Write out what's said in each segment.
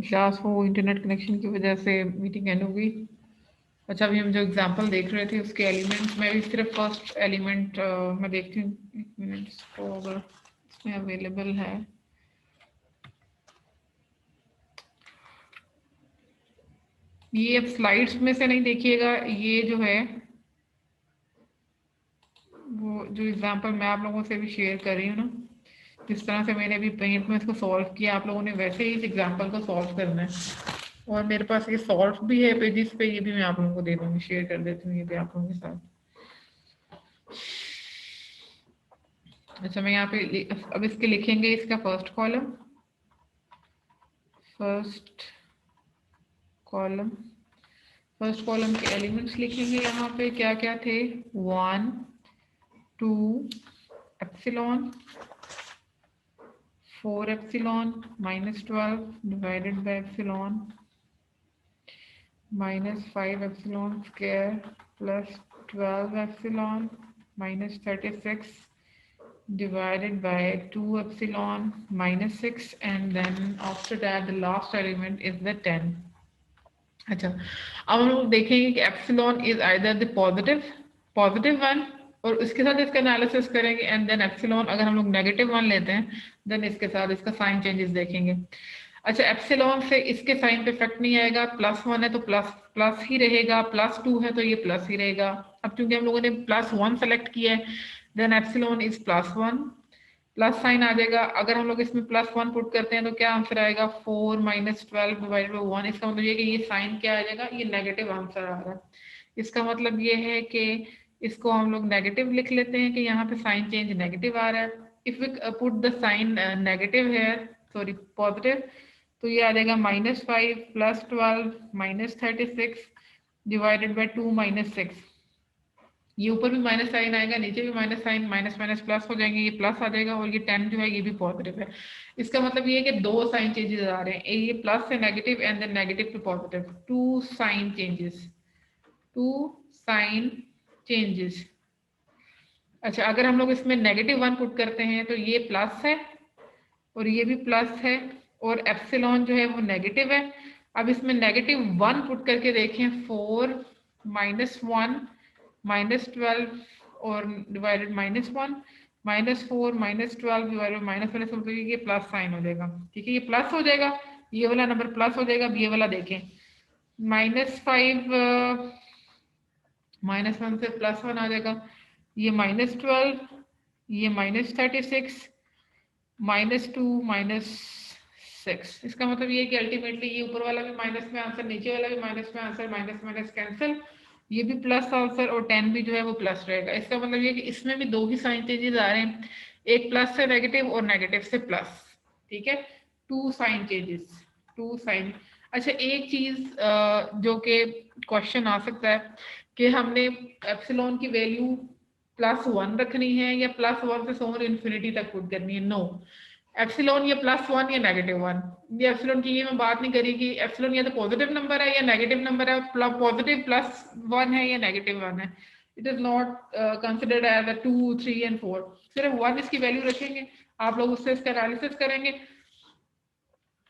Class वो internet connection की वजह से मीटिंग एंड हो गई। अच्छा, अभी हम जो एग्जांपल देख रहे थे उसके एलिमेंट्स में भी सिर्फ फर्स्ट एलिमेंट मैं देखती हूँ, एक मिनट, इसको अगर इसमें अवेलेबल है। ये अब स्लाइड्स में से नहीं देखिएगा, ये जो है वो जो एग्जांपल मैं आप लोगों से भी शेयर कर रही हूँ ना, जिस तरह से मैंने अभी पेंट में इसको सॉल्व किया, आप लोगों ने वैसे ही इस एग्जांपल को सॉल्व करना है। और मेरे पास ये सॉल्व भी है पेजेस पे, ये भी मैं आप लोगों को दे दूंगी, शेयर कर देती हूँ ये भी आप लोगों के साथ। अच्छा, मैं यहाँ पे अब इसके लिखेंगे, इसका फर्स्ट कॉलम फर्स्ट कॉलम के एलिमेंट्स लिखेंगे। यहाँ पे क्या क्या थे, 1 2 epsilon, 4 epsilon, -12 divided by epsilon, -5 epsilon square plus 12 epsilon -36 divided by 2 epsilon -6, and then after that the last element is the 10। अच्छा, अब हम लोग देखेंगे कि epsilon is either the positive one, और उसके साथ इसका एनालिसिस करेंगे, एंड देन एप्सिलॉन अगर हम लोग नेगेटिव वन लेते हैं देन इसके साथ इसका साइन चेंजेस देखेंगे। अच्छा, एप्सिलॉन से इसके साइन पे इफेक्ट नहीं आएगा, +1 है तो प्लस प्लस ही रहेगा, +2 है तो ये प्लस ही रहेगा। अब क्योंकि हम लोगों ने +1 सेलेक्ट किया है, then epsilon is +1, plus sign आ जाएगा। अगर हम लोग इसमें +1 पुट करते हैं तो क्या आंसर आएगा, 4 -12 डिवाइडेड बाई 1। इसका मतलब ये कि ये साइन क्या आ जाएगा, ये नेगेटिव आंसर आ रहा है। इसका मतलब ये है कि इसको हम लोग नेगेटिव लिख लेते हैं कि यहाँ पे साइन चेंज नेगेटिव आ रहा है। If we put the sign negative है, सॉरी पॉजिटिव, तो ये आ जाएगा -5 +12 -36 डिवाइडेड बाई 2 -6। ये ऊपर भी माइनस साइन आएगा, नीचे भी minus sign, minus minus plus हो जाएंगे, ये प्लस आ जाएगा, और ये 10 जो है ये भी पॉजिटिव है। इसका मतलब ये है कि दो साइन चेंजेस आ रहे हैं, ये प्लस से negative and then negative to positive, two sign changes. अच्छा, अगर हम लोग इसमें -1 पुट करते हैं तो ये प्लस है और ये भी प्लस है, और एप्सिलॉन जो है वो नेगेटिव है। अब इसमें -1 पुट करके देखें, 4 -1 -12 और डिवाइडेड -1, -4 -12 डिवाइडेड -1, मतलब ये प्लस साइन हो जाएगा। ठीक है, ये प्लस हो जाएगा, ये वाला नंबर प्लस हो जाएगा। अब ये वाला देखें, -5 -1 से +1 आ जाएगा, ये -12, ये -36, -2 -6। इसका मतलब ये है कि अल्टीमेटली ये ऊपर वाला भी माइनस में आंसर, नीचे वाला भी माइनस में आंसर, माइनस माइनस कैंसिल, ये भी प्लस आंसर, और 10 भी जो है वो प्लस रहेगा। इसका मतलब ये कि इसमें भी दो ही साइन चेंजेस आ रहे हैं, एक प्लस से नेगेटिव और नेगेटिव से प्लस। ठीक है, two sign changes, two sign. अच्छा, एक चीज जो कि क्वेश्चन आ सकता है कि हमने एप्सिलॉन की वैल्यू +1 रखनी है या +1 से सोर इन्फिनिटी तक पुट करनी है। नो, एप्सिलॉन या +1 या -1, ये एप्सिलॉन की ये मैं बात नहीं करी कि एप्सिलॉन या तो पॉजिटिव नंबर है या नेगेटिव नंबर है, पॉजिटिव +1 है या -1 है। It is not considered as 2 3 and 4, सिर्फ 1 इसकी वैल्यू रखेंगे, आप लोग उससे इसका एनालिसिस करेंगे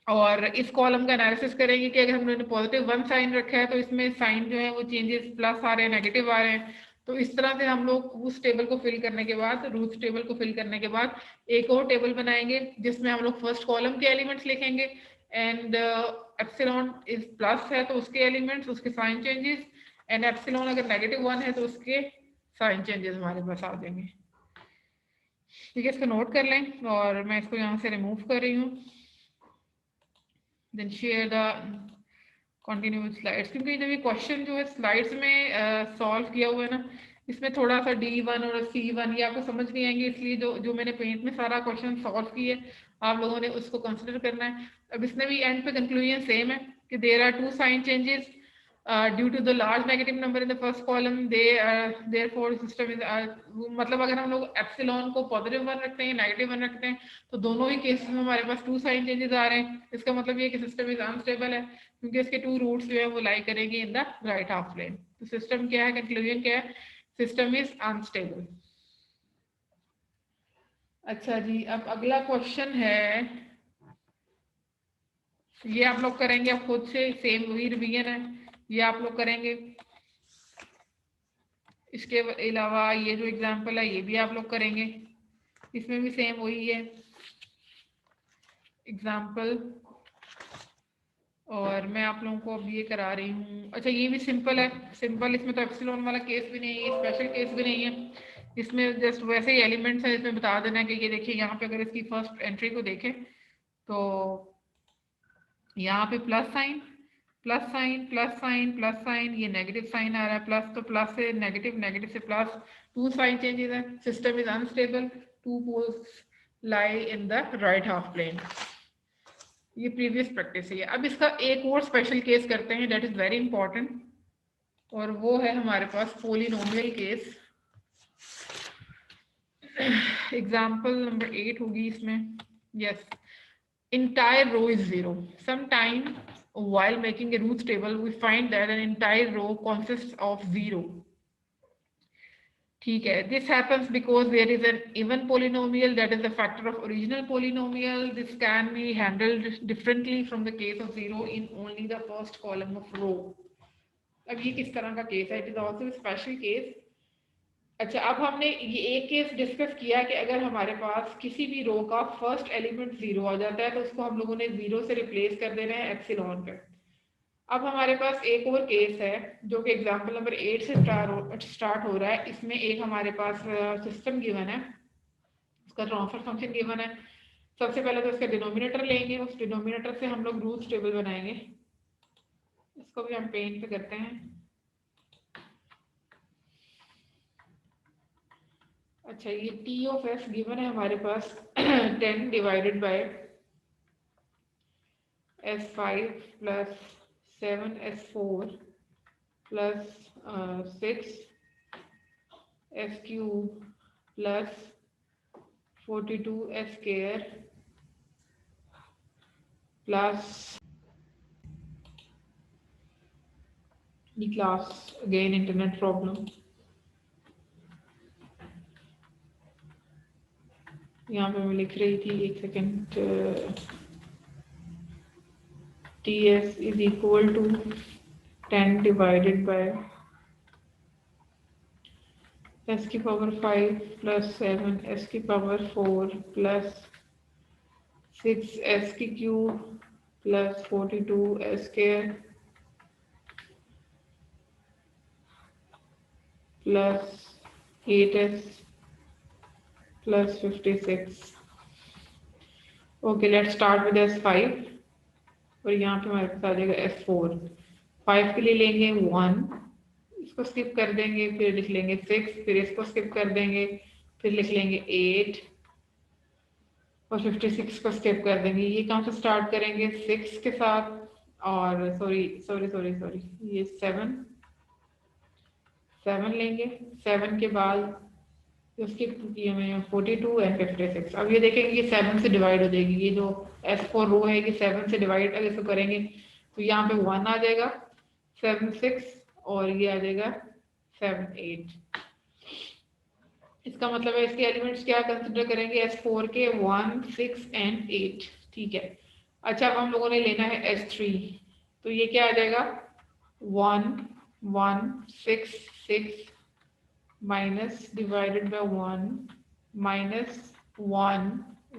और इस कॉलम का एनालिसिस करेंगे कि अगर हमने +1 साइन रखा है तो इसमें साइन जो है वो चेंजेस प्लस आ रहे हैं, नेगेटिव आ रहे हैं। तो इस तरह से हम लोग उस टेबल को फिल करने के बाद, रूट्स टेबल को फिल करने के बाद एक और टेबल बनाएंगे जिसमें हम लोग फर्स्ट कॉलम के एलिमेंट्स लिखेंगे, एंड एप्सिलॉन इज प्लस है तो उसके एलिमेंट्स, उसके साइन चेंजेस, एंड एप्सिलॉन अगर -1 है तो उसके साइन चेंजेस हमारे पास आ जाएंगे। ठीक है, इसको नोट कर लें, और मैं इसको यहाँ से रिमूव कर रही हूँ, then share the continue with slides. क्योंकि जब ये क्वेश्चन जो है स्लाइड्स में सॉल्व किया हुआ है ना, इसमें थोड़ा सा D1 और C1 ये आपको समझ नहीं आएंगे, इसलिए जो जो मैंने पेंट में सारा क्वेश्चन सॉल्व किए आप लोगों ने उसको कंसिडर करना है। अब इसमें भी एंड पे कंक्लूजन सेम है कि there are two sign changes due to the large negative number in the first column, therefore system is, मतलब अगर हम लोग एप्सिलॉन को +1 रखते हैं, -1 रखते हैं, तो दोनों ही केसेस में हमारे पास टू साइन चेंजेस आ रहे हैं। इसका मतलब ये कि सिस्टम इज अनस्टेबल है, क्योंकि इसके टू रूट्स जो है वो लाई करेंगे in the right half plane. तो सिस्टम क्या है, कंक्लूजन क्या है, सिस्टम इज अनस्टेबल। अच्छा जी, अब अगला क्वेश्चन है ये आप लोग करेंगे अब खुद से, सेम वही रिवीजन है, ये आप लोग करेंगे। इसके अलावा ये जो एग्जाम्पल है ये भी आप लोग करेंगे, इसमें भी सेम वही है एग्जाम्पल। और मैं आप लोगों को अब ये करा रही हूँ। अच्छा ये भी सिंपल है, सिंपल, इसमें तो एप्सिलॉन वाला केस भी नहीं है, स्पेशल केस भी नहीं है, इसमें जस्ट वैसे ही एलिमेंट्स है, इसमें बता देना है कि ये देखिए यहाँ पे अगर इसकी फर्स्ट एंट्री को देखें तो यहाँ पे plus sign plus sign plus sign plus sign, ये नेगेटिव साइन आ रहा है, प्लस तो प्लस से नेगेटिव, नेगेटिव से प्लस, टू साइन चेंजेस है, system is unstable, two poles lie in the right half plane. ये प्रीवियस प्रैक्टिस है। अब इसका एक और स्पेशल केस करते हैं, दैट इज वेरी इंपॉर्टेंट, और वो है हमारे पास पोलिनोमियल केस। एग्जाम्पल नंबर 8 होगी इसमें। Yes, entire row is zero. Sometime while making a root table, we find that an entire row consists of zero. ठीक है, this happens because there is an even polynomial that is the factor of original polynomial. This can be handled differently from the case of zero in only the first column of row. अब ये किस तरह का case है? It is also a special case. अच्छा, अब हमने ये एक केस डिस्कस किया कि अगर हमारे पास किसी भी रो का फर्स्ट एलिमेंट जीरो आ जाता है तो उसको हम लोगों ने जीरो से रिप्लेस कर देना है एप्सिलॉन पे। अब हमारे पास एक और केस है जो कि एग्जांपल नंबर 8 से स्टार्ट हो रहा है। इसमें एक हमारे पास सिस्टम गिवन है, उसका ट्रांसफर फंक्शन गिवन है। सबसे पहले तो उसका डिनोमिनेटर लेंगे, उस डिनोमिनेटर से हम लोग रूट्स टेबल बनाएंगे। इसको भी हम पेन पे करते हैं। अच्छा, ये टी ऑफ एफ गिवन है हमारे पास 10 divided by S5 plus 7S4 plus 6 S cube plus 42 S square plus class again internet problem. यहाँ पे मैं लिख रही थी, एक second. TS is equal to 10 divided by S की पावर 5 प्लस 7 S की पावर 4 प्लस 6 S की cube plus 42 S square plus 8S plus 56। Okay, let's start with S5 और यहाँ पे हमारे पास आ जाएगा S4। 5 के लिए लेंगे 1, इसको स्किप कर देंगे, फिर लिख लेंगे 6, फिर इसको स्किप कर देंगे, फिर लिख लेंगे 8 और 56 को स्किप कर देंगे। ये कहाँ से स्टार्ट करेंगे? 6 के साथ, और सॉरी ये 7 लेंगे। 7 के बाद उसकी में 42 एंड 56। अब ये देखेंगे कि 7 से डिवाइड हो जाएगी, ये जो S4 रो है कि 7 से डिवाइड अगर इसको करेंगे तो यहाँ पे 1 आ जाएगा, 7 6 और ये आ जाएगा 7 8। इसका मतलब है इसके एलिमेंट्स क्या कंसिडर करेंगे? S4 के 1 6 एंड 8। ठीक है। अच्छा, अब हम लोगों ने लेना है S3, तो ये क्या आ जाएगा? 1 1 6 6 minus divided by 1 minus 1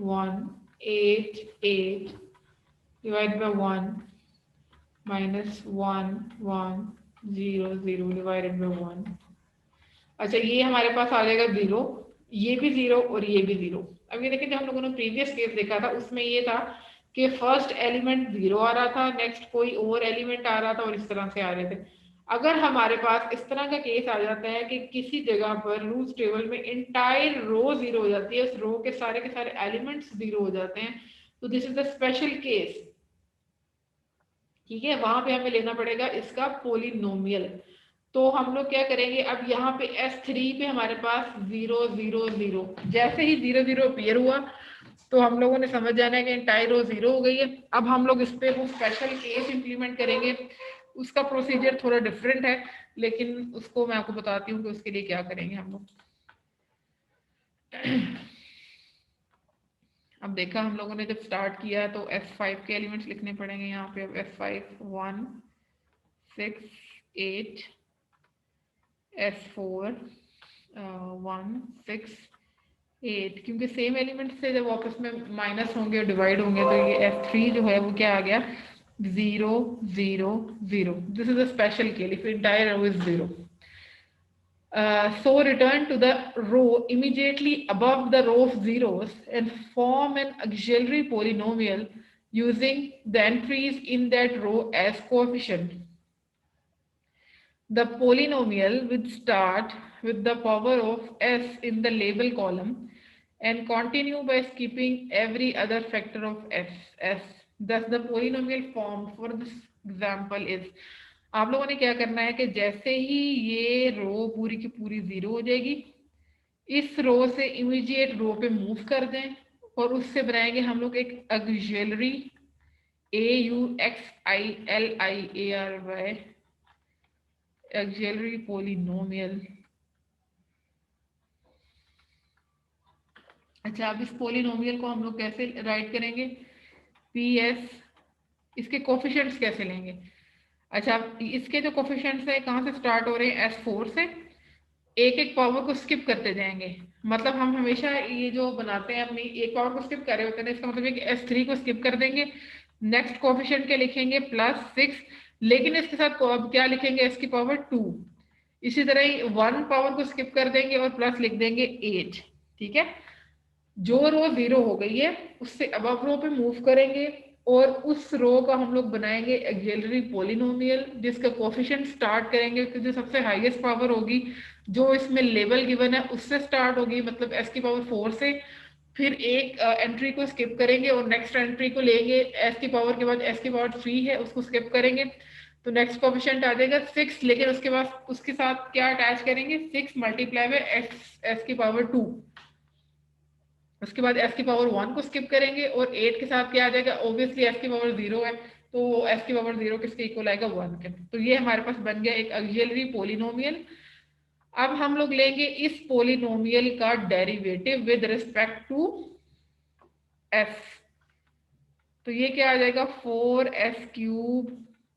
1 8 8 divided by 1 minus 1 1 0 0 divided by 1। अच्छा, ये हमारे पास आ जाएगा 0, ये भी 0 और ये भी 0। अब ये देखिए, जो हम लोगों ने प्रीवियस केस देखा था उसमें ये था कि फर्स्ट एलिमेंट 0 आ रहा था, नेक्स्ट कोई और एलिमेंट आ रहा था और इस तरह से आ रहे थे। अगर हमारे पास इस तरह का केस आ जाता है कि किसी जगह पर रूट्स टेबल में इंटायर रो 0 हो जाती है, उस रो के सारे एलिमेंट्स 0 हो जाते हैं, तो this is the special case. ठीक है, वहां पे हमें लेना पड़ेगा इसका पोलिनोमियल। तो हम लोग क्या करेंगे? अब यहाँ पे S3 पे हमारे पास 0 0 0, जैसे ही 0 0 अपीयर हुआ तो हम लोगों ने समझ जाना है कि इंटायर रो 0 हो गई है। अब हम लोग इस पे वो स्पेशल केस इंप्लीमेंट करेंगे, उसका प्रोसीजर थोड़ा डिफरेंट है, लेकिन उसको मैं आपको बताती हूँ कि उसके लिए क्या करेंगे हम लोग। अब देखा हम लोगों ने जब स्टार्ट किया तो S5 के एलिमेंट्स लिखने पड़ेंगे यहाँ पे। अब S5 1 6 8, S4 1 6 8, क्योंकि सेम एलिमेंट से जब आपस में माइनस होंगे और डिवाइड होंगे तो ये S3 जो है वो क्या आ गया 0 0 0। This is a special case if entire row is 0. So return to the row immediately above the row of zeros and form an auxiliary polynomial using the entries in that row as coefficient. The polynomial will start with the power of s in the label column and continue by skipping every other factor of s. Thus the polynomial formed for this example is, आप लोगों ने क्या करना है कि जैसे ही ये रो पूरी की पूरी 0 हो जाएगी, इस रो से इमीडिएट रो पे मूव कर दें और उससे बनाएंगे हम लोग एक ऑक्सिलरी AUXILIARY ऑक्सिलरी पोलिनोमियल। अच्छा, अब इस पोलिनोमियल को हम लोग कैसे राइट करेंगे, PS, इसके कोफिशिएंट्स कैसे लेंगे। अच्छा, इसके जो कोफिशिएंट्स है कहाँ से स्टार्ट हो रहे हैं, S4 से। एक एक पावर को स्किप करते जाएंगे, मतलब हम हमेशा ये जो बनाते हैं अपनी एक पावर को स्किप कर रहे होते हैं, इसका मतलब है कि S3 को स्किप कर देंगे, नेक्स्ट कोफिशिएंट के लिखेंगे +6, लेकिन इसके साथ अब क्या लिखेंगे, S की पावर 2। इसी तरह 1 पावर को स्किप कर देंगे और प्लस लिख देंगे 8। ठीक है, जो रो 0 हो गई है उससे अबव रो पे मूव करेंगे और उस रो का हम लोग बनाएंगे ऑक्सिलरी पोलिनोमियल, जिसका कोफिशिएंट स्टार्ट करेंगे कि जो सबसे हाईएस्ट पावर होगी जो इसमें लेवल गिवन है उससे स्टार्ट होगी, मतलब s की पावर 4 से। फिर एक एंट्री को स्किप करेंगे और नेक्स्ट एंट्री को लेंगे, s की पावर के बाद s की पावर 3 है उसको स्किप करेंगे तो नेक्स्ट कोफिशिएंट आ जाएगा 6, लेकिन उसके बाद उसके साथ क्या अटैच करेंगे, 6 मल्टीप्लाई में s की पावर 2। उसके बाद s की पावर 1 को स्किप करेंगे और 8 के साथ क्या आ जाएगा, ऑब्वियसली s की पावर 0 है तो s की पावर 0 किसके इक्वल आएगा, 1 के। तो ये हमारे पास बन गया एक ऑक्सिलरी पोलिनोमियल। अब हम लोग लेंगे इस पोलिनोमियल का derivative with respect to s। तो ये क्या आ जाएगा, 4s³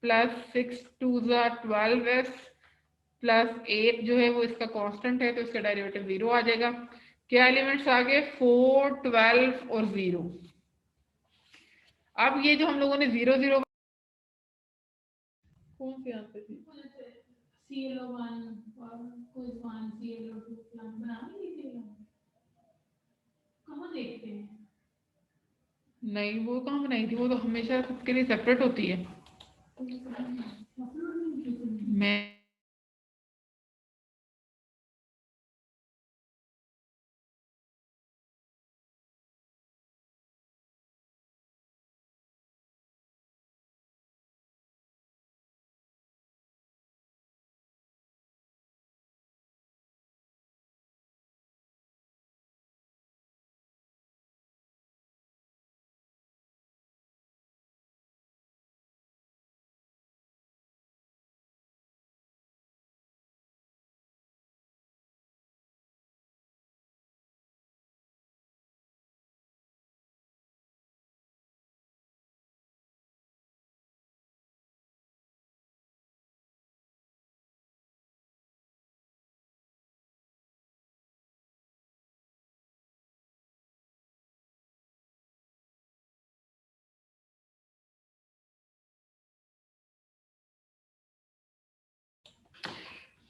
प्लस 6 2 12s प्लस 8 जो है वो इसका कांस्टेंट है तो इसका डेरिवेटिव 0 आ जाएगा। क्या एलिमेंट्स आ गए, 4 12 और 0। अब ये जो हम लोगों ने 0 0 कौन से यहाँ पे थी, CLO1 quiz 1 CLO2 प्लान बनाने के लिए कहाँ देखते हैं, नहीं वो कहाँ बनाई थी, वो तो हमेशा सबके लिए सेपरेट होती है। मैं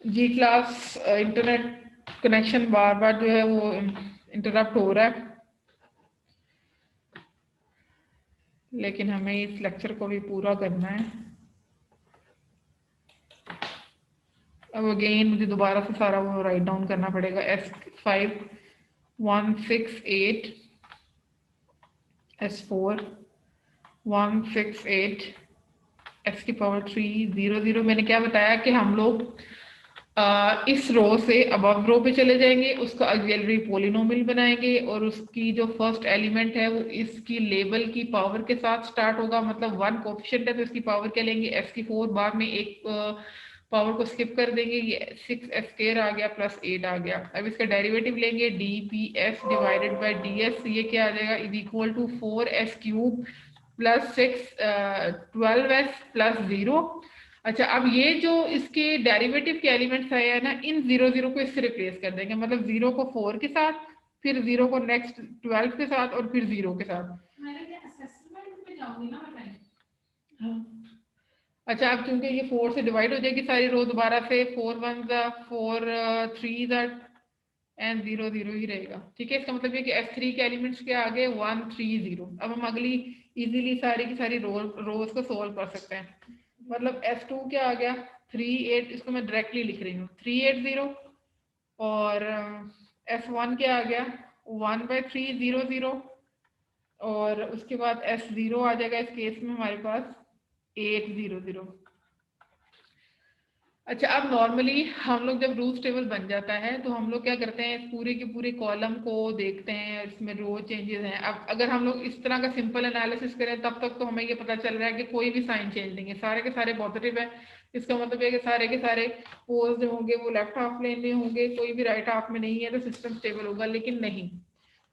जी क्लास इंटरनेट कनेक्शन बार बार जो है वो इंटरप्ट हो रहा है, लेकिन हमें इस लेक्चर को भी पूरा करना है। अब अगेन मुझे दोबारा से सारा वो राइट डाउन करना पड़ेगा। S5 1 6 8, S4 1 6 8, S की पावर 3 0 0। मैंने क्या बताया कि हम लोग इस रो से अबव रो पे चले जाएंगे, उसका ऑक्सिलरी पोलिनोमियल बनाएंगे और उसकी जो फर्स्ट एलिमेंट है वो इसकी लेबल की पावर के साथ स्टार्ट होगा, मतलब 1 कोफिशिएंट है तो इसकी पावर क्या लेंगे, s की 4, बाद में एक पावर को स्किप कर देंगे, ये 6s² आ गया प्लस 8 आ गया। अब इसका डेरिवेटिव लेंगे, dps डिवाइडेड बाय ds, ये क्या आ जाएगा, is equal to 4s³ plus 12s plus 0। अच्छा, अब ये जो इसके डेरिवेटिव के एलिमेंट्स आए हैं ना, इन 0 0 को इससे रिप्लेस कर देंगे, मतलब 0 को 4 के साथ, फिर 0 को नेक्स्ट 12 के साथ, और फिर 0 के साथ। मैंने क्या असेसमेंट में जाऊंगी ना बताइए। हाँ। अच्छा, अब क्योंकि ये 4 से डिवाइड हो जाएगी सारी रो दोबारा से, 4 1 4 3 एंड 0 0 ही रहेगा। ठीक है, इसका मतलब ये कि S3 के एलिमेंट्स के आगे 1 3 0। अब हम अगली इजीली सारी की सारी रोज को सोल्व कर सकते हैं। मतलब S2 क्या आ गया, 3 8, इसको मैं डायरेक्टली लिख रही हूँ 3 8 0, और S1 क्या आ गया 1/3 0 0, और उसके बाद S0 आ जाएगा इस केस में हमारे पास 8 0 0। अच्छा, अब नॉर्मली हम लोग जब रूट्स टेबल बन जाता है तो हम लोग क्या करते हैं, इस पूरे के पूरे कॉलम को देखते हैं, इसमें रो चेंजेस हैं। अब अगर हम लोग इस तरह का सिंपल एनालिसिस करें तब तक तो हमें ये पता चल रहा है कि कोई भी साइन चेंज नहीं है, सारे के सारे पॉजिटिव है। इसका मतलब है कि सारे के सारे पोल्स जो होंगे वो लेफ्ट हाफ प्लेन में होंगे, कोई भी राइट हाफ में नहीं है, तो सिस्टम स्टेबल होगा। लेकिन नहीं,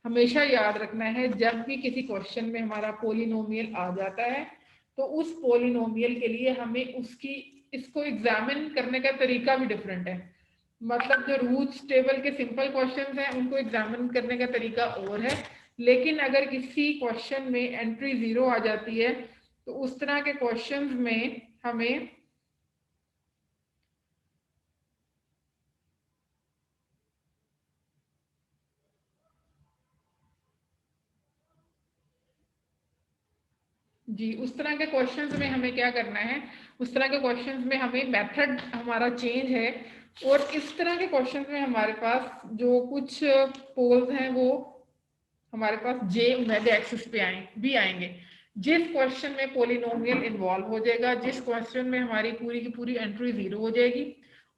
हमेशा याद रखना है, जब भी किसी क्वेश्चन में हमारा पोलिनोमियल आ जाता है तो उस पोलिनोमियल के लिए हमें उसकी इसको एग्जामिन करने का तरीका भी डिफरेंट है। मतलब जो रूट्स टेबल के सिंपल क्वेश्चंस हैं उनको एग्जामिन करने का तरीका और है, लेकिन अगर किसी क्वेश्चन में एंट्री 0 आ जाती है तो उस तरह के क्वेश्चंस में हमें जी, उस तरह के क्वेश्चंस में हमें क्या करना है, उस तरह के क्वेश्चंस में हमें मेथड हमारा चेंज है, और इस तरह के क्वेश्चंस में हमारे पास जो कुछ पोल्स हैं वो हमारे पास जे ओमेगा एक्सिस पे भी आएंगे। जिस क्वेश्चन में पोलिनोमियल इन्वॉल्व हो जाएगा, जिस क्वेश्चन में हमारी पूरी की पूरी एंट्री 0 हो जाएगी,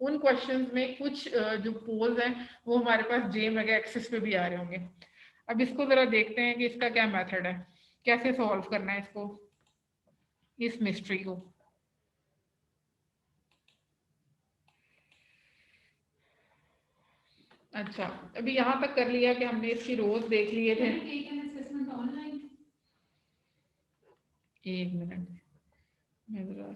उन क्वेश्चंस में कुछ जो पोल्स हैं वो हमारे पास जे ओमेगा एक्सिस पे भी आ रहे होंगे। अब इसको जरा देखते हैं कि इसका क्या मेथड है, कैसे सॉल्व करना है इसको, इस मिस्ट्री को। अच्छा, अभी यहाँ तक कर लिया कि हमने इसकी रोज देख लिए थे। मैंने टेकन असेसमेंट ऑनलाइन। एक मिनट, मैं जरा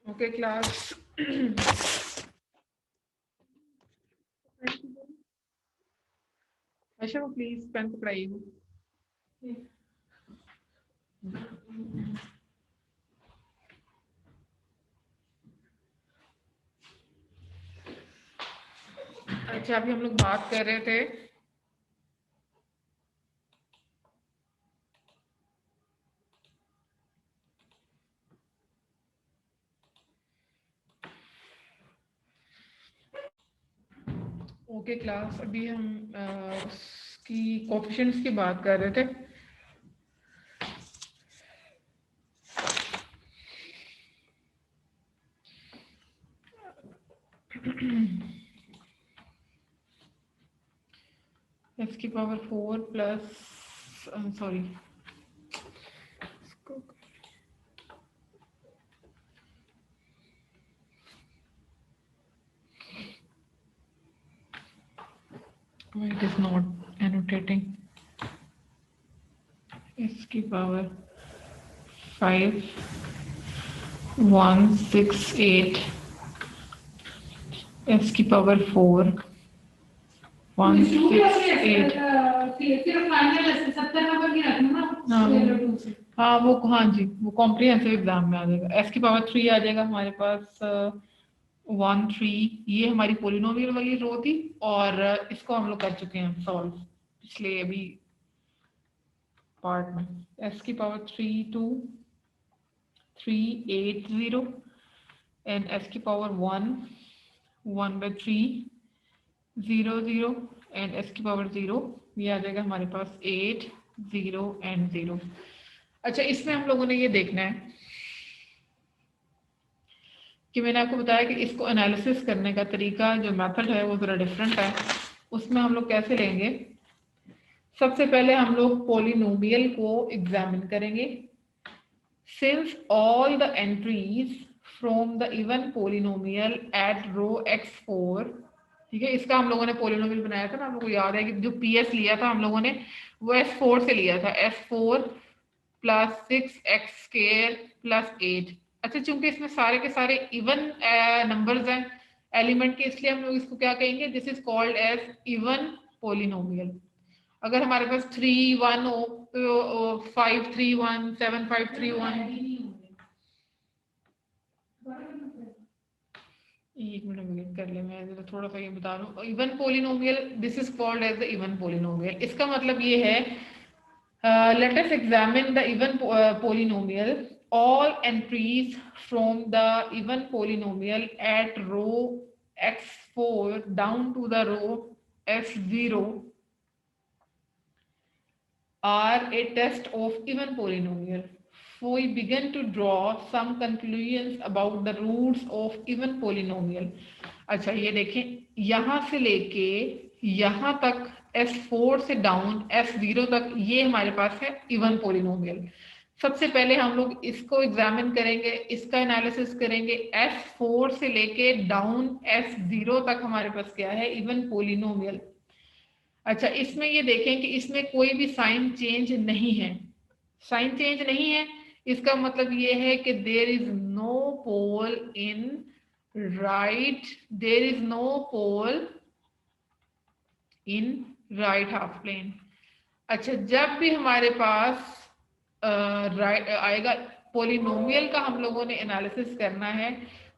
ओके क्लास, अच्छा वो प्लीज पेन पकड़ाइए। अच्छा अभी हम लोग बात कर रहे थे ओके क्लास, अभी हम उसकी कोफिशिएंट्स की बात कर रहे थे। एक्स की power 4 plus, sorry, it is not annotating. X की पावर 5 1 6 8, एक्स की पावर 4 1 6 8। सिर्फ फाइनल 70 नंबर की रखना ना। हाँ वो, हाँ जी वो कॉम्प्रिहेंसिव एग्जाम में आ जाएगा। एस की पावर 3 आ जाएगा हमारे पास 1 3, ये हमारी पोलिनोमियल वाली रो थी, और इसको हम लोग कर चुके हैं सॉल्व पिछले अभी पार्ट में। एस की पावर 3 2 3 8 0, एंड एस की पावर 1 1/3 0 0, एंड एस की पावर 0, ये आ जाएगा हमारे पास 8 0 एंड 0। अच्छा इसमें हम लोगों ने ये देखना है कि मैंने आपको बताया कि इसको एनालिसिस करने का तरीका, जो मेथड है वो ज़रा डिफरेंट है। उसमें हम लोग कैसे लेंगे, सबसे पहले हम लोग पोलिनोमियल को एग्जामिन करेंगे। Since all the entries from the even polynomial at row x4, ठीक है, इसका हम लोगों ने पोलिनोमियल बनाया था ना, हम लोग को याद है कि जो PS लिया था हम लोगों ने वो S4 से लिया था, S4 प्लस 6x² प्लस 8। अच्छा चूंकि इसमें सारे के सारे इवन नंबर्स हैं एलिमेंट के, इसलिए हम लोग इसको क्या कहेंगे, this is called as even polynomial. अगर हमारे पास 3 1 5 3 1 7 5 3 1, एक मिनट वेट कर ले, मैं जरा थोड़ा सा ये बता रहा हूँ। Even polynomial, this is called as the even polynomial. इसका मतलब ये है, let us examine the even polynomial. All entries from the even polynomial at row x4 down to the row s0 are a test of even polynomial. So we begin to draw some conclusions about the roots of even polynomial. अच्छा ये देखें, यहाँ से लेके यहाँ तक S4 से down S0 तक ये हमारे पास है इवन पोलिनोमियल। सबसे पहले हम लोग इसको एग्जामिन करेंगे, इसका एनालिसिस करेंगे। S4 से लेके डाउन S0 तक हमारे पास क्या है, इवन पोलिनोमियल। अच्छा इसमें ये देखें कि इसमें कोई भी साइन चेंज नहीं है, साइन चेंज नहीं है, इसका मतलब ये है कि there is no pole in right, there is no pole in right half plane. अच्छा जब भी हमारे पास राइट आएगा पोलिनोमियल का, हम लोगों ने एनालिसिस करना है,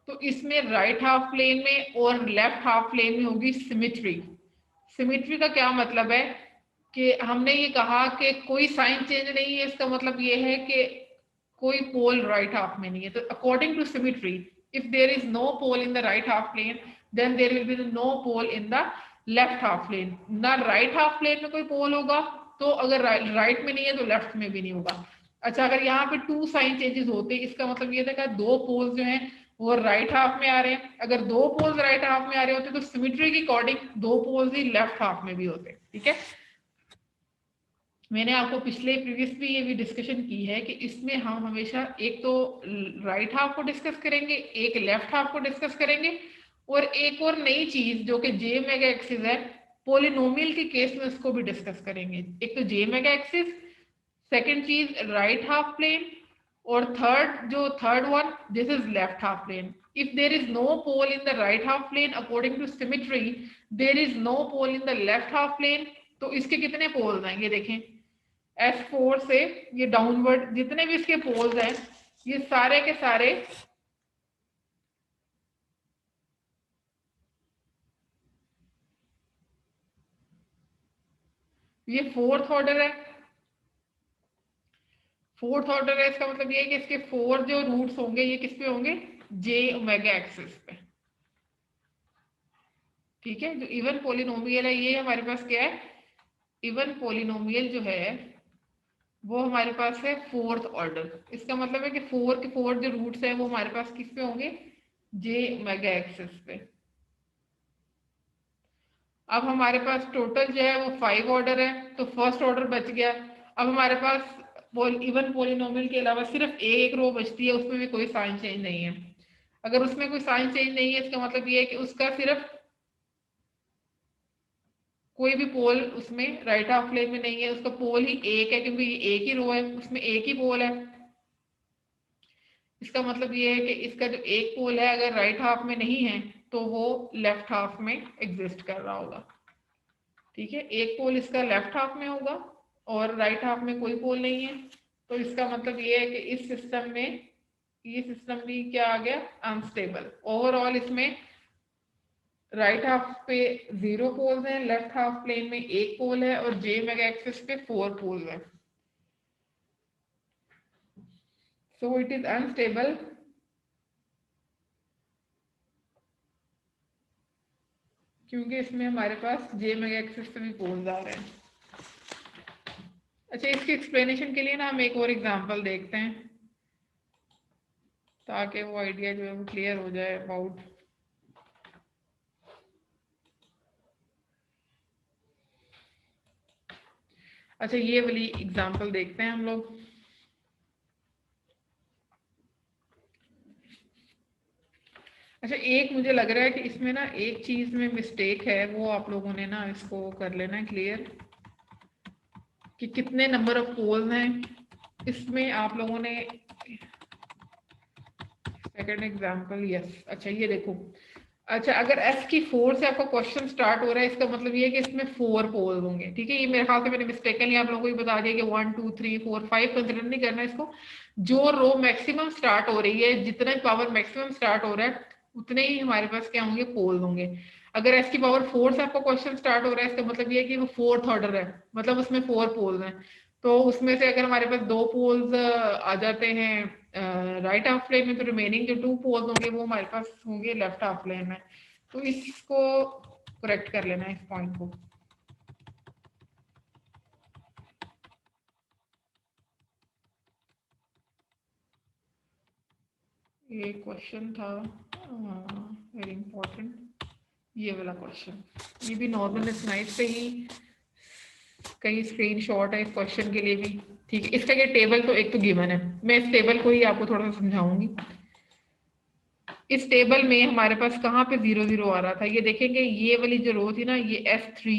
तो इसमें राइट हाफ प्लेन में और लेफ्ट हाफ प्लेन में होगी सिमिट्री। सिमिट्री का क्या मतलब है कि हमने ये कहा कि कोई साइन चेंज नहीं है, इसका मतलब ये है कि कोई पोल राइट हाफ में नहीं है। तो according to symmetry, if there is no pole in the right half plane, then there will be no pole in the left half plane. ना राइट हाफ प्लेन में कोई पोल होगा, तो अगर राइट में नहीं है तो लेफ्ट में भी नहीं होगा। अच्छा अगर यहाँ पे 2 साइन चेंजेस होते, इसका मतलब ये था कि 2 पोल्स जो हैं वो राइट हाफ में आ रहे हैं। अगर 2 पोल्स राइट हाफ में आ रहे होते तो सिमिट्री के अकॉर्डिंग 2 पोल्स ही लेफ्ट हाफ में भी होते। ठीक है, मैंने आपको पिछले प्रीवियस भी ये भी डिस्कशन की है कि इसमें हम हमेशा एक तो राइट हाफ को डिस्कस करेंगे, एक लेफ्ट हाफ को डिस्कस करेंगे, और एक और नई चीज जो कि जे मेगा एक्सिस है, पोलिनोमियल के केस में उसको भी डिस्कस करेंगे। एक तो जे मेगा एक्सिस, सेकेंड चीज राइट हाफ प्लेन, और third one, this is left half plane. If there is no pole in the right half plane according to symmetry, there is no pole in the left half plane. तो इसके कितने poles हैं ये देखें, S4 से ये downward जितने भी इसके पोल्स हैं ये सारे के सारे ये फोर्थ ऑर्डर है. फोर्थ ऑर्डर है इसका मतलब ये है कि इसके 4 जो रूट्स होंगे ये किस पे होंगे, J ओमेगा एक्सिस पे. ठीक है, जो इवन पोलिनोमियल है ये हमारे पास क्या है, इवन पोलिनोमियल जो है वो हमारे पास है फोर्थ ऑर्डर. इसका मतलब है कि 4 के 4 जो रूट्स हैं वो हमारे पास किस पे होंगे, J ओमेगा एक्सिस पे. अब हमारे पास टोटल जो है वो 5 ऑर्डर है, तो फर्स्ट ऑर्डर बच गया. अब हमारे पास इवन पोलिनोमियल के अलावा सिर्फ एक रो बचती है, उसमें भी कोई साइन चेंज नहीं है. अगर उसमें कोई साइन चेंज नहीं है इसका मतलब ये है कि उसका सिर्फ कोई भी पोल उसमें राइट हाफ प्लेन में नहीं है, उसका पोल ही एक है क्योंकि ये एक ही रो है, उसमें एक ही पोल है. इसका मतलब ये है कि इसका जो एक पोल है अगर राइट हाफ में नहीं है तो वो लेफ्ट हाफ में एग्जिस्ट कर रहा होगा. ठीक है, एक पोल इसका लेफ्ट हाफ में होगा और राइट हाफ में कोई पोल नहीं है. तो इसका मतलब ये है कि इस सिस्टम में ये सिस्टम भी क्या आ गया, अनस्टेबल. ओवरऑल इसमें राइट हाफ पे 0 पोल्स हैं, लेफ्ट हाफ प्लेन में एक पोल है और J मेगा एक्सिस पे 4 पोल्स हैं. सो इट इज अनस्टेबल क्योंकि इसमें हमारे पास J मेगा एक्सिस पे भी पोल्स आ रहे हैं. अच्छा, इसकी एक्सप्लेनेशन के लिए ना हम एक और एग्जांपल देखते हैं ताकि वो आइडिया जो है वो क्लियर हो जाए अबाउट. अच्छा, ये वाली एग्जांपल देखते हैं हम लोग. अच्छा, एक मुझे लग रहा है कि इसमें ना एक चीज में मिस्टेक है, वो आप लोगों ने ना इसको कर लेना है क्लियर कि कितने नंबर ऑफ पोल्स हैं. इसमें आप लोगों ने सेकंड एग्जांपल, यस, अच्छा ये देखो. अच्छा, अगर S की 4 से आपका क्वेश्चन स्टार्ट हो रहा है इसका मतलब ये है कि इसमें 4 पोल्स होंगे. ठीक है, ये मेरे ख्याल से मैंने मिस्टेकनली आप लोगों को ये बता दिया कि 1 2 3 4 5 कंसिडर नहीं करना इसको. जो रो मैक्सिमम स्टार्ट हो रही है, जितना पावर मैक्सिमम स्टार्ट हो रहा है उतने ही हमारे पास क्या होंगे, पोल्स होंगे. अगर S की पावर 4 से आपका क्वेश्चन स्टार्ट हो रहा है इसका मतलब ये है कि वो फोर्थ ऑर्डर है, मतलब उसमें 4 पोल्स हैं. तो उसमें से अगर हमारे पास 2 पोल्स आ जाते हैं राइट हाफ प्लेन में, तो रिमेनिंग जो 2 पोल्स होंगे वो हमारे पास होंगे लेफ्ट हाफ प्लेन में. तो इसको करेक्ट कर लेना है इस पॉइंट को. ये क्वेश्चन था वेरी इंपॉर्टेंट, ये वाला क्वेश्चन. ये भी नॉर्मल नाइट पे ही कई स्क्रीनशॉट है इस क्वेश्चन के लिए भी. ठीक है, इसका ये टेबल तो एक तो गिवन है, मैं इस टेबल को ही आपको थोड़ा सा समझाऊंगी. इस टेबल में हमारे पास कहाँ पे 0 0 आ रहा था, ये देखेंगे ये वाली जो रो थी ना, ये S3,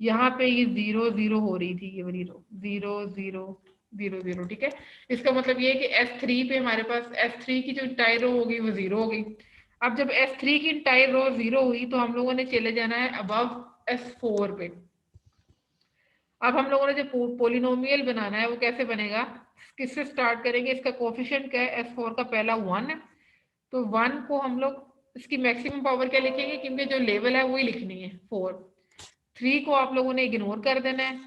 यहाँ पे ये 0 0 हो रही थी, ये वाली रो 0 0 0 0. ठीक है, इसका मतलब ये है कि S3 पे हमारे पास S3 की जो इंटायर रो होगी वो 0 हो गई. अब जब S3 की इंटायर रो 0 हुई तो हम लोगों ने चले जाना है अबव S4 पे. अब हम लोगों ने जो पोलिनोमियल बनाना है वो कैसे बनेगा, किससे स्टार्ट करेंगे, इसका कोफिशिएंट क्या है, S4 का पहला 1 है. तो 1 को हम लोग इसकी मैक्सिमम पावर क्या लिखेंगे, क्योंकि जो लेवल है वही लिखनी है 4. 3 को आप लोगों ने इग्नोर कर देना है.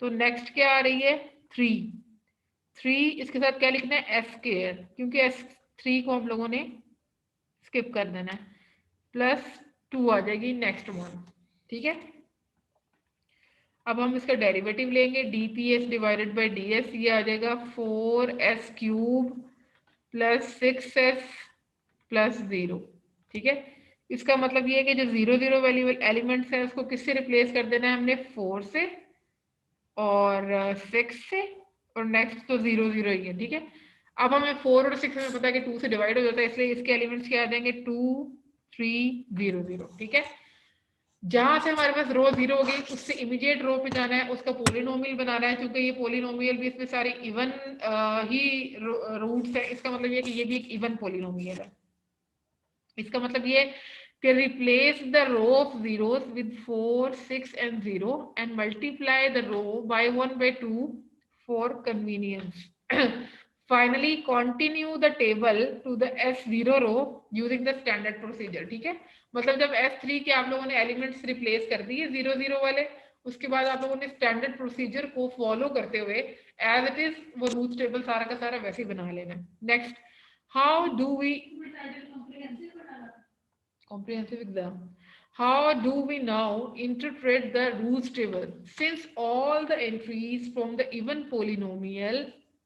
तो नेक्स्ट क्या आ रही है 3 इसके साथ क्या लिखना है S², क्योंकि S3 को हम लोगों ने स्किप कर देना है. +2 आ जाएगी नेक्स्ट 1. ठीक है, अब हम इसका डेरिवेटिव लेंगे, dps डिवाइडेड बाई ds, ये आ जाएगा 4s³ +6s +0. ठीक है, इसका मतलब ये है कि जो 0 0 वैल्यू एलिमेंट्स है उसको किससे रिप्लेस कर देना है हमने, 4 से और 6 से, और नेक्स्ट तो 0 0 ही है. ठीक है, अब हमें 4 और 6 में पता है कि 2 से डिवाइड हो जाता है, इसलिए इसके एलिमेंट्स क्या आ जाएंगे 2 3 0 0. ठीक है, जहां से हमारे पास रो जीरो हो गई उससे इमीडिएट रो पे जाना है, उसका पोलिनोमियल बनाना है। क्योंकि ये पोलिनोमियल भी इसमें सारे इवन ही रूट्स है, इसका मतलब ये कि ये भी एक इवन पोलिनोमियल है। इसका मतलब ये कि replace the row of zeros with 4, 6 and 0 and multiply the row by 1 by 2 for convenience. Finally continue the table to the S0 row using the standard procedure. ठीक है, मतलब जब S3 के आप लोगों ने एलिमेंट्स रिप्लेस कर दिए 0 0 वाले, उसके बाद आप लोगों ने स्टैंडर्ड प्रोसीजर को फॉलो करते हुए एज इट इज वो रूट्स टेबल सारा का सारा वैसे ही बना लेना। Next, how do we comprehensive exam. How do we now interpret the rules table? Since all the entries from the even polynomial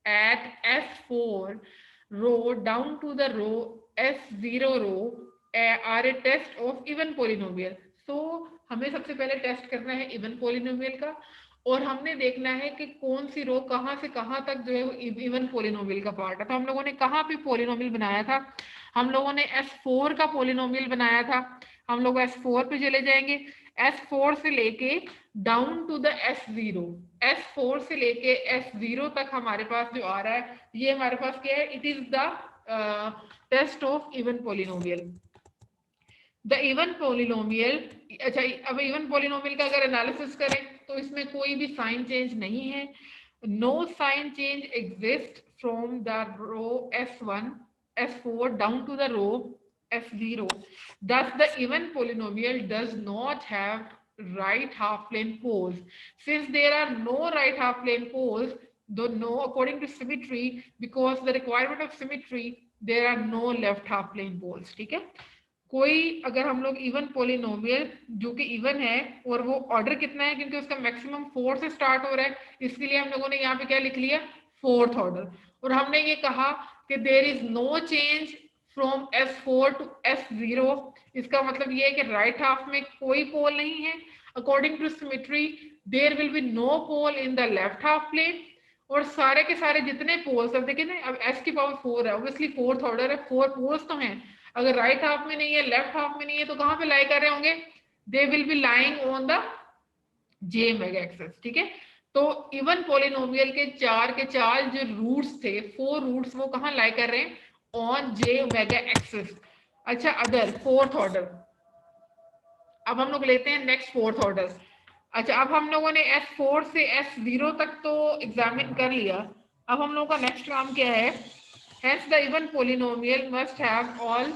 at S4 row down to the row S0 row are a test of even polynomial. So हमें सबसे पहले test करना है even polynomial का, और हमने देखना है कि कौन सी रो कहाँ से कहाँ तक जो है वो इवन पोलिनोमियल का पार्ट है। तो हम लोगों ने कहाँ पे पोलिनोमियल बनाया था, हम लोगों ने S4 का पोलिनोमियल बनाया था। हम लोग S4 पे चले जाएंगे, S4 से लेके down to the S0, S4 से लेके S0 तक हमारे पास जो आ रहा है ये हमारे पास क्या है, it is the test of even polynomial. The even polynomial, अच्छा अब इवन पोलिनोमियल का अगर एनालिसिस करें तो इसमें कोई भी साइन चेंज नहीं है। No sign change exist from the row S1 S4 down to the row S0. Thus the even polynomial does not have right half plane poles. Since there are no right half plane poles, though no according to symmetry, because the requirement of symmetry, there are no left half plane poles. ठीक है, कोई अगर हम लोग even polynomial जो कि even है और वो ऑर्डर कितना है, क्योंकि उसका मैक्सिमम 4 से स्टार्ट हो रहा है, इसके लिए हम लोगों ने यहाँ पे क्या लिख लिया, फोर्थ ऑर्डर। और हमने ये कहा कि there is no change from S4 to S0। इसका मतलब ये है कि राइट हाफ में कोई पोल नहीं है। According to symmetry there will be no pole in the left half plane, और सारे के सारे जितने पोल्स, अब देखिए ना, अब S की पावर 4 है, ऑब्वियसली फोर्थ ऑर्डर है, 4 पोल्स तो हैं। अगर राइट हाफ में नहीं है, लेफ्ट हाफ में नहीं है, तो कहां पे लाई कर रहे होंगे, they will be lying on the j omega axis. ठीक है, तो इवन पोलिनोमियल के चार जो रूट्स थे, 4 रूट्स, वो कहां लाई कर रहे हैं, ऑन जे मेगा एक्सेस। अच्छा, अदर फोर्थ ऑर्डर, अब हम लोग लेते हैं नेक्स्ट फोर्थ ऑर्डर। अच्छा, अब हम लोगों ने S4 से S0 तक तो एग्जामिन कर लिया, अब हम लोगों का नेक्स्ट काम क्या है, hence the even polynomial must have all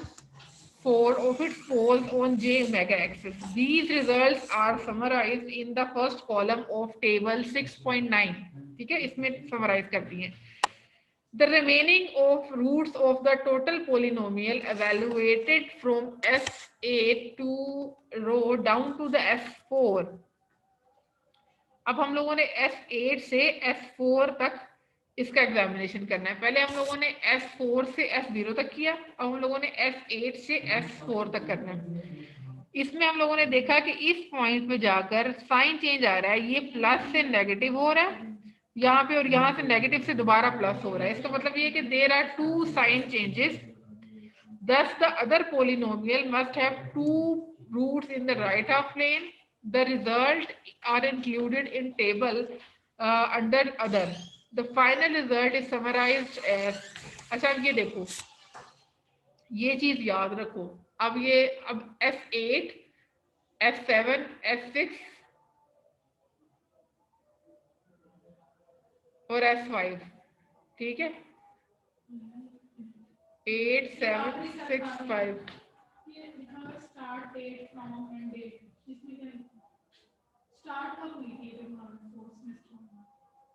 4 of its poles on J omega axis. These results are summarized in the first column of table 6.9. ठीक है, इसमें summarize करती हैं। The remaining of roots of the total polynomial evaluated from S8 to row down to the S4. अब हम लोगों ने S8 से S4 तक इसका एग्जामिनेशन करना है। पहले हम लोगों ने S4 से S0 तक किया, अब हम लोगों ने S8 से S4 तक करना है। इसमें हम लोगों ने देखा कि इस पॉइंट पे जाकर साइन चेंज आ रहा है, ये प्लस से नेगेटिव हो रहा है यहाँ पे, और यहाँ से नेगेटिव से दोबारा प्लस हो रहा है। इसका मतलब ये कि there are 2 sign changes. Thus, the other polynomial must have 2 roots in the right half plane. The result are included in table under other. The final result is summarized as, अच्छा अब ये देखो, ये चीज याद रखो। अब ये अब S8, S7, S6 और S5, ठीक है, 8, 7, 6, 5। Start date from end date, इसमें क्या स्टार्ट कब हुई थी कोर्स में?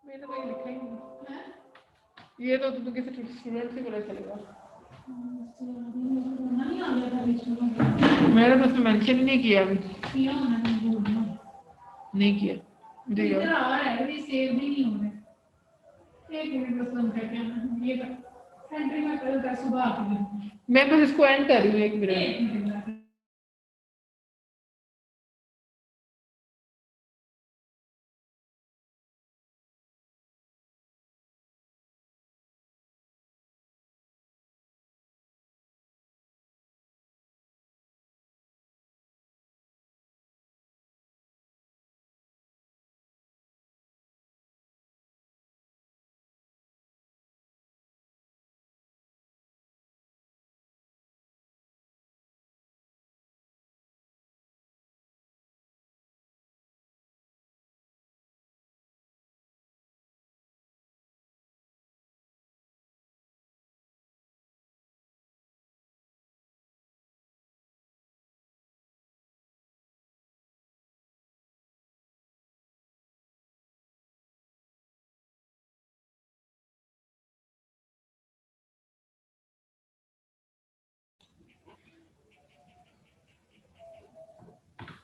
मैंने तो ये लिखा ही नहीं, ये तो किसी स्टूडेंट से पता चलेगा। मैंने तो उसमें मेंशन ही नहीं किया, अभी नहीं किया। इधर आ रहा है, ये सेव भी नहीं हो रहा। एक मिनट बस बंद करके आना, ये एंट्री में कल सुबह आके मैं बस इसको एंड कर रही हूँ, 1 मिनट।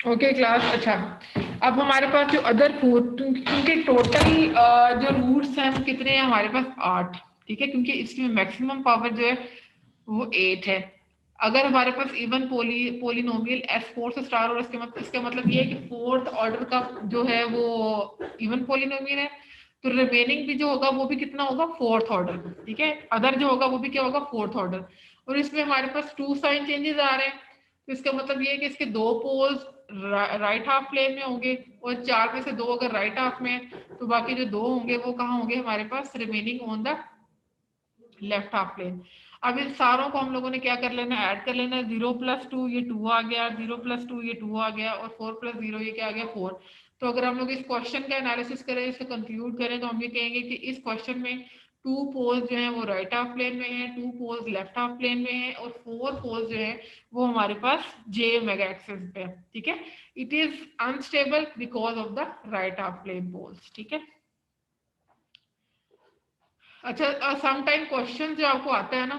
Okay class. अच्छा, अब हमारे पास जो अदर फोर, क्योंकि टोटल जो रूट्स हैं वो कितने हैं हमारे पास 8, ठीक है, क्योंकि इसमें मैक्सिमम पावर जो है वो 8 है। अगर हमारे पास इवन पोलिनोमियल S4 से स्टार्ट हो रहा है, इसका मतलब ये है कि फोर्थ ऑर्डर का जो है वो इवन पोलिनोमियल है, तो रिमेनिंग भी जो होगा वो भी कितना होगा, फोर्थ ऑर्डर, ठीक है। अदर जो होगा वो भी क्या होगा, फोर्थ ऑर्डर। और इसमें हमारे पास 2 साइन चेंजेस आ रहे हैं, तो इसका मतलब ये है कि इसके 2 पोल्स राइट हाफ प्लेन में होंगे, और 4 में से 2 अगर राइट हाफ में है, तो बाकी जो 2 होंगे वो कहाँ होंगे हमारे पास, remaining on the left half plane. अब इन सारों को हम लोगों ने क्या कर लेना, ऐड कर लेना। 0+2 ये 2 आ गया, 0+2 ये 2 आ गया, और 4+0 ये क्या आ गया, 4। तो अगर हम लोग इस क्वेश्चन का एनालिसिस करें, इसको कंक्लूड करें, तो हम ये कहेंगे कि इस क्वेश्चन में 2 पोल्स जो हैं वो राइट हाफ प्लेन में है, 2 पोल्स लेफ्ट हाफ प्लेन में है, और 4 पोल्स जो है वो हमारे पास जे ओमेगा एक्सिस पे है, ठीक है। It is unstable because of the right half plane poles, ठीक है। अच्छा, सम टाइम क्वेश्चन जो आपको आता है ना,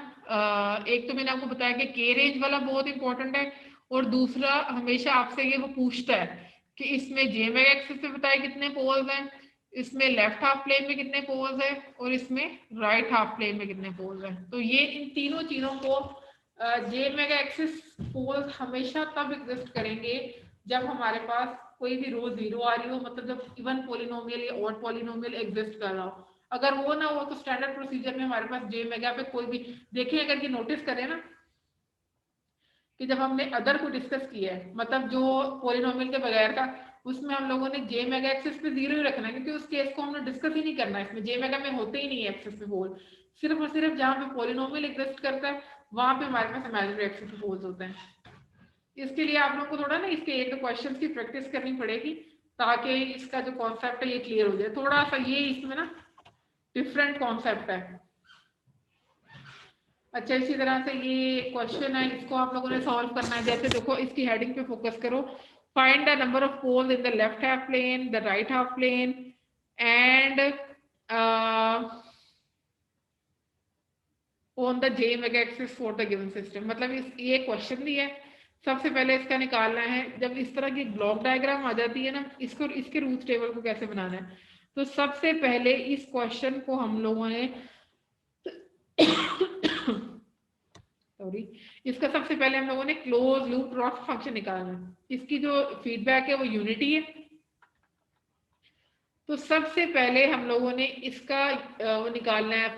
एक तो मैंने आपको बताया कि के रेंज वाला बहुत इंपॉर्टेंट है, और दूसरा हमेशा आपसे ये वो पूछता है कि इसमें जे ओमेगा एक्सिस पे बताए कितने पोल्स हैं, इसमें लेफ्ट हाफ प्लेन में कितने पोल्स हैं, और इसमें राइट हाफ प्लेन में कितने पोल्स हैं। तो ये इन तीनों चीजों को, जे ओमेगा एक्सिस पोल्स हमेशा तब एग्जिस्ट करेंगे जब हमारे पास कोई भी रो जीरो आ रही हो, मतलब जब इवन पोलिनोमियल या ऑड पोलिनोमियल एग्जिस्ट कर रहा हो। अगर वो ना हो तो स्टैंडर्ड प्रोसीजर में हमारे पास जे मेगा पे कोई भी, देखिए अगर ये नोटिस करें ना कि जब हमने अदर को डिस्कस किया है, मतलब जो पोलिनोमियल के बगैर का, उसमें हम लोगों ने जे मेगा एक्सिस पे 0 ही रखना है, क्योंकि उस केस को हमने डिस्कस ही नहीं करना है। इसमें जे मेगा में होते ही नहीं है एक्सिस पे पोल, सिर्फ और सिर्फ जहाँ पे पोलिनोमियल एग्जिस्ट करता है वहां पे हमारे पास इमेजिनरी एक्सिस पे पोल्स होते हैं। इसके लिए आप लोगों को थोड़ा ना इसके एक दो क्वेश्चन की प्रैक्टिस करनी पड़ेगी, ताकि इसका जो कॉन्सेप्ट है ये क्लियर हो जाए। थोड़ा सा ये इसमें ना डिफरेंट कॉन्सेप्ट है। अच्छा, इसी तरह से ये क्वेश्चन है, इसको आप लोगों ने सॉल्व करना है। जैसे देखो इसकी हेडिंग पे फोकस करो, find the number of poles in the left half plane, the right half plane, and on the j omega axis for the given system. मतलब ये क्वेश्चन भी है, सबसे पहले इसका निकालना है। जब इस तरह की ब्लॉक डायग्राम आ जाती है ना, इसको इसके रूट टेबल को कैसे बनाना है, तो सबसे पहले इस क्वेश्चन को हम लोगों ने सॉरी, इसका सबसे पहले हम लोगों ने क्लोज लूप ट्रांसफर फंक्शन निकालना है। इसकी जो फीडबैक है वो यूनिटी है, तो सबसे पहले हम लोगों ने इसका वो निकालना है